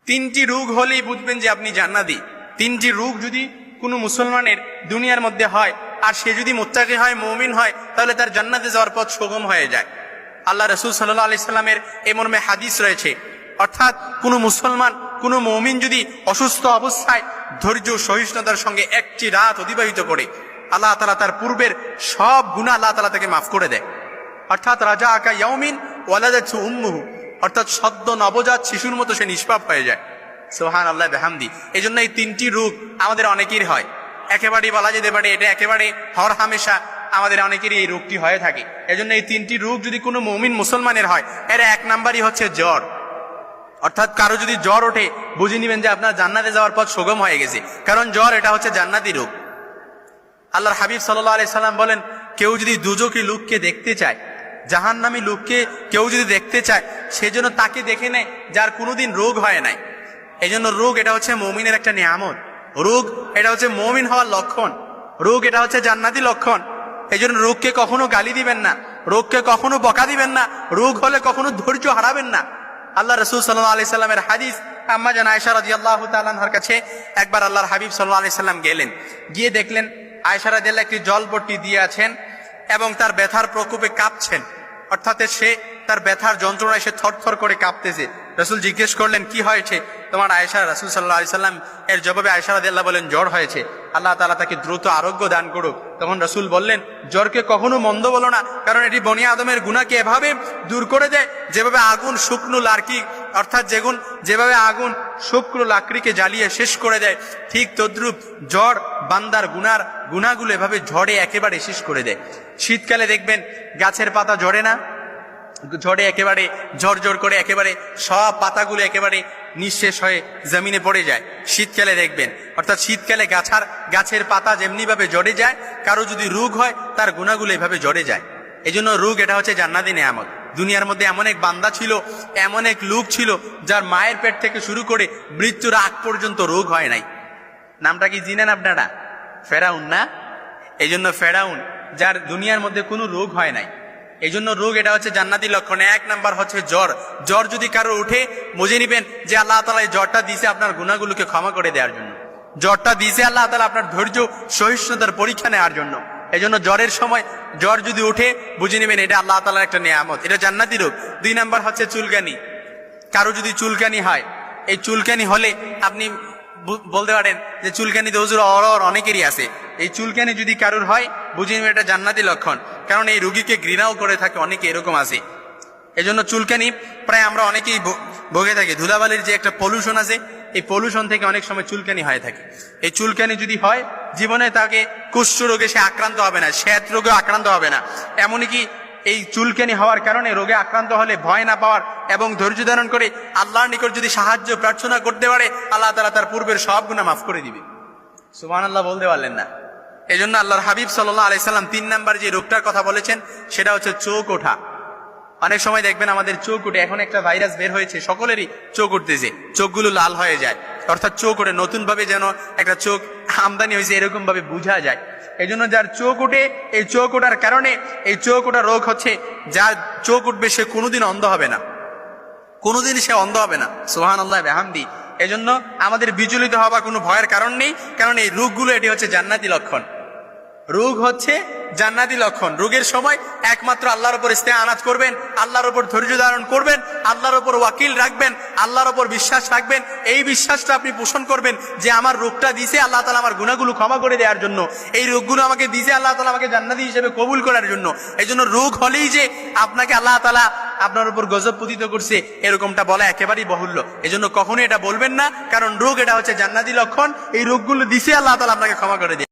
তিনটি রোগ হলেই বুঝবেন যে আপনি জান্নাতি। তিনটি রোগ যদি কোনো মুসলমানের দুনিয়ার মধ্যে হয় আর সে যদি মুত্তাকি হয়, মুমিন হয়, তাহলে তার জান্নাতে যাওয়ার পথ সুগম হয়ে যায়। আল্লাহ রাসূল সাল্লাল্লাহু আলাইহি সাল্লামের এই মর্মে হাদিস রয়েছে, অর্থাৎ কোনো মুসলমান, কোনো মুমিন যদি অসুস্থ অবস্থায় ধৈর্য সহিষ্ণুতার সঙ্গে একটি রাত অতিবাহিত করে, আল্লাহ তাআলা তার পূর্বের সব গুনাহ আল্লাহ তাআলা তাকে মাফ করে দেয়। অর্থাৎ রাজা আকা ইয়াউমিন ওয়ালাদাতহু উম্মুহু, অর্থাৎ সদ্য নবজাত শিশুর মতো সে নিষ্পাপ হয়ে যায়। সুবহানাল্লাহ বিহামদি। এই জন্য এই তিনটি রোগ আমাদের অনেকেরই হয়, একেবারেই বলা যেতে পারে এটা একেবারে হর হামেশা আমাদের অনেকেরই এই রোগটি হয়ে থাকে। এজন্য এই তিনটি রোগ যদি কোনো মুমিন মুসলমানের হয়, এর এক নাম্বারই হচ্ছে জ্বর। অর্থাৎ কারো যদি জ্বর ওঠে, বুঝে নেবেন যে আপনার জান্নাতে যাওয়ার পথ সুগম হয়ে গেছে, কারণ জ্বর এটা হচ্ছে জান্নাতি রোগ। আল্লাহর হাবিব সাল্লাল্লাহু আলাইহি সাল্লাম বলেন, কেউ যদি দুজকি লোককে দেখতে চায়, জাহান্নামী লোককে কেউ যদি দেখতে চায়, সেজন্য তাকে দেখে নেয় যার কোনোদিন রোগ হয় নাই। এই জন্য রোগ এটা হচ্ছে মুমিনের একটা নিয়ামত। রোগ এটা হচ্ছে মুমিন হওয়ার লক্ষণ। রোগ এটা হচ্ছে জান্নাতি লক্ষণ। এই জন্য রোগকে কখনো গালি দিবেন না, রোগকে কখনো বকা দিবেন না, রোগ হলে কখনো ধৈর্য হারাবেন না। আল্লাহ রাসূল সাল্লাল্লাহু আলাইহি সাল্লামের হাদিস, আম্মা জান আয়েশা রাদিয়াল্লাহু তাআলা আনহার কাছে একবার আল্লাহর হাবিব সাল্লাল্লাহু আলাইহি সাল্লাম গেলেন, গিয়ে দেখলেন আয়েশা রাদিয়াল্লাহু একটি জলপট্টি দিয়ে আছেন এবং তার ব্যথার প্রকোপে কাঁপছেন, অর্থাৎ সে তার ব্যথার যন্ত্রণায় সে থরথর করে কাঁপতেছে। রাসূল জিজ্ঞেস করলেন, কি হয়েছে তোমার আয়েশা? রাসূল সাল্লাল্লাহু আলাইহি সাল্লাম এর জবাবে আয়েশা রাদিয়াল্লাহু বলেন, জ্বর হয়েছে, আল্লাহ তাআলা তাকে দ্রুত আরোগ্য দান করুক। তখন রাসূল বললেন, জ্বরকে কখনো মন্দ বলো না, কারণ এটি বনি আদমের গুনাহকে এভাবে দূর করে দেয় যেভাবে আগুন শুকনো লাকড়ি, অর্থাৎ যেভাবে আগুন শুকনো লাকড়িকে জ্বালিয়ে শেষ করে দেয়, ঠিক তদ্রূপ জ্বর বান্দার গুনাহগুলো এভাবে ঝড়ে একেবারে শেষ করে দেয়। শীতকালে দেখবেন গাছের পাতা ঝরে না, ঝড়ে একেবারে ঝরঝর করে একেবারে সব পাতাগুলো একেবারে নিঃশেষ হয়ে জমিনে পড়ে যায়। শীতকালে দেখবেন, অর্থাৎ শীতকালে গাছের পাতা যেমনি ভাবে ঝরে যায়, কারো যদি রোগ হয় তার গুনাহগুলো এভাবে ঝরে যায়। এই জন্য রোগ এটা হচ্ছে জান্নাতি নেয়ামত। দুনিয়ার মধ্যে এমন এক বান্দা ছিল, এমন এক লোক ছিল, যার মায়ের পেট থেকে শুরু করে মৃত্যুর আগ পর্যন্ত রোগ হয় নাই। নামটা কি জিনেন আপনারা? ফেরাউন না? এই জন্য ফেরাউন, যার দুনিয়ার মধ্যে কোনো রোগ হয় নাই। এই জন্য রোগ এটা হচ্ছে জান্নাতি লক্ষণ। এক নাম্বার হচ্ছে জ্বর। জ্বর যদি কারো উঠে, বুঝে নিবেন যে আল্লাহ তাআলা এই জ্বরটা দিয়েছে আপনার গুনাহগুলোকে ক্ষমা করে দেওয়ার জন্য। জ্বরটা দিয়েছে আল্লাহ তাআলা আপনার ধৈর্য সহিষ্ণুতার পরীক্ষা নেওয়ার জন্য। এই জন্য জ্বরের সময় জ্বর যদি উঠে, বুঝে নিবেন এটা আল্লাহ তাআলার একটা নিয়ামত, এটা জান্নাতি রোগ। দুই নাম্বার হচ্ছে চুলকানি। কারো যদি চুলকানি হয়, এই চুলকানি হলে আপনি বলতে পারেন যে চুলকানি তো হুজুর অনেকেরই আছে। এই চুলকানি যদি কারোর হয়, বুঝে নিবেন এটা জান্নাতি লক্ষণ, কারণ এই রোগীকে ঘৃণাও করে থাকে অনেকে, এরকম আছে। এই জন্য চুলকানি প্রায় আমরা অনেকেই ভোগে থাকি। ধুলাবালির যে একটা পলিউশন আছে, এই পলিউশন থেকে অনেক সময় চুলকানি হয়ে থাকে। এই চুলকানি যদি হয়, জীবনে তাকে কুষ্ঠ রোগে সে আক্রান্ত হবে না, শ্বেত রোগে আক্রান্ত হবে না। এমনকি এই চুলকানি হওয়ার কারণে রোগে আক্রান্ত হলে ভয় না পাওয়ার এবং ধৈর্য ধারণ করে আল্লাহর নিকট যদি সাহায্য প্রার্থনা করতে পারে, আল্লাহ তাআলা তার পূর্বের সব গুনাহ মাফ করে দিবে। সুবহানাল্লাহ বলতে পারলেন না? এই জন্য আল্লাহর হাবিব সাল্লাল্লাহু আলাইহি সাল্লাম 3 নাম্বার যে রোগটার কথা বলেছেন, সেটা হচ্ছে চোখ ওঠা। অনেক সময় দেখবেন আমাদের চোখ উঠে, এখন একটা ভাইরাস বের হয়েছে, সকলেরই চোখ উঠতেছে, চোখগুলো লাল হয়ে যায়, অর্থাৎ চোখ ওঠে, নতুন ভাবে যেন একটা চোখ আমদানি হয়েছে এরকম ভাবে বোঝা যায়। এই জন্য যার চোখ ওঠে, এই চোখ ওঠার কারণে, এই চোখ ওঠার রোগ হচ্ছে, যার চোখ উঠবে সে কোনোদিন অন্ধ হবে না, কোনোদিন সে অন্ধ হবে না। সুবহানাল্লাহ বিহামদি। এই জন্য আমাদের বিচলিত হওয়ার কোনো ভয়ের কারণ নেই, কারণ এই রোগগুলো এটি হচ্ছে জান্নাতি লক্ষণ। রোগ হচ্ছে জান্নাতি লক্ষণ। রোগের সময় একমাত্র আল্লাহর উপর ইস্তেআনাত করবেন, আল্লাহর উপর ধৈর্য ধারণ করবেন, আল্লাহর উপর ওয়াকিল রাখবেন, আল্লাহর উপর বিশ্বাস রাখবেন। এই বিশ্বাসটা আপনি পোষণ করবেন যে আমার রোগটা দিয়েছে আল্লাহ তাআলা আমার গুনাহগুলো ক্ষমা করে দেওয়ার জন্য, এই রোগগুলো আমাকে দিয়েছে আল্লাহ তাআলা আমাকে জান্নাতি হিসেবে কবুল করার জন্য। এই জন্য রোগ হলেই যে আপনাকে আল্লাহ তাআলা আপনার উপর গজব পতিত করছে, এরকমটা বলা একেবারেই বাহুল্য। এই জন্য কখনোই এটা বলবেন না, কারণ রোগ এটা হচ্ছে জান্নাতি লক্ষণ। এই রোগগুলো দিয়েছে আল্লাহ তাআলা আপনাকে ক্ষমা করে দেয়।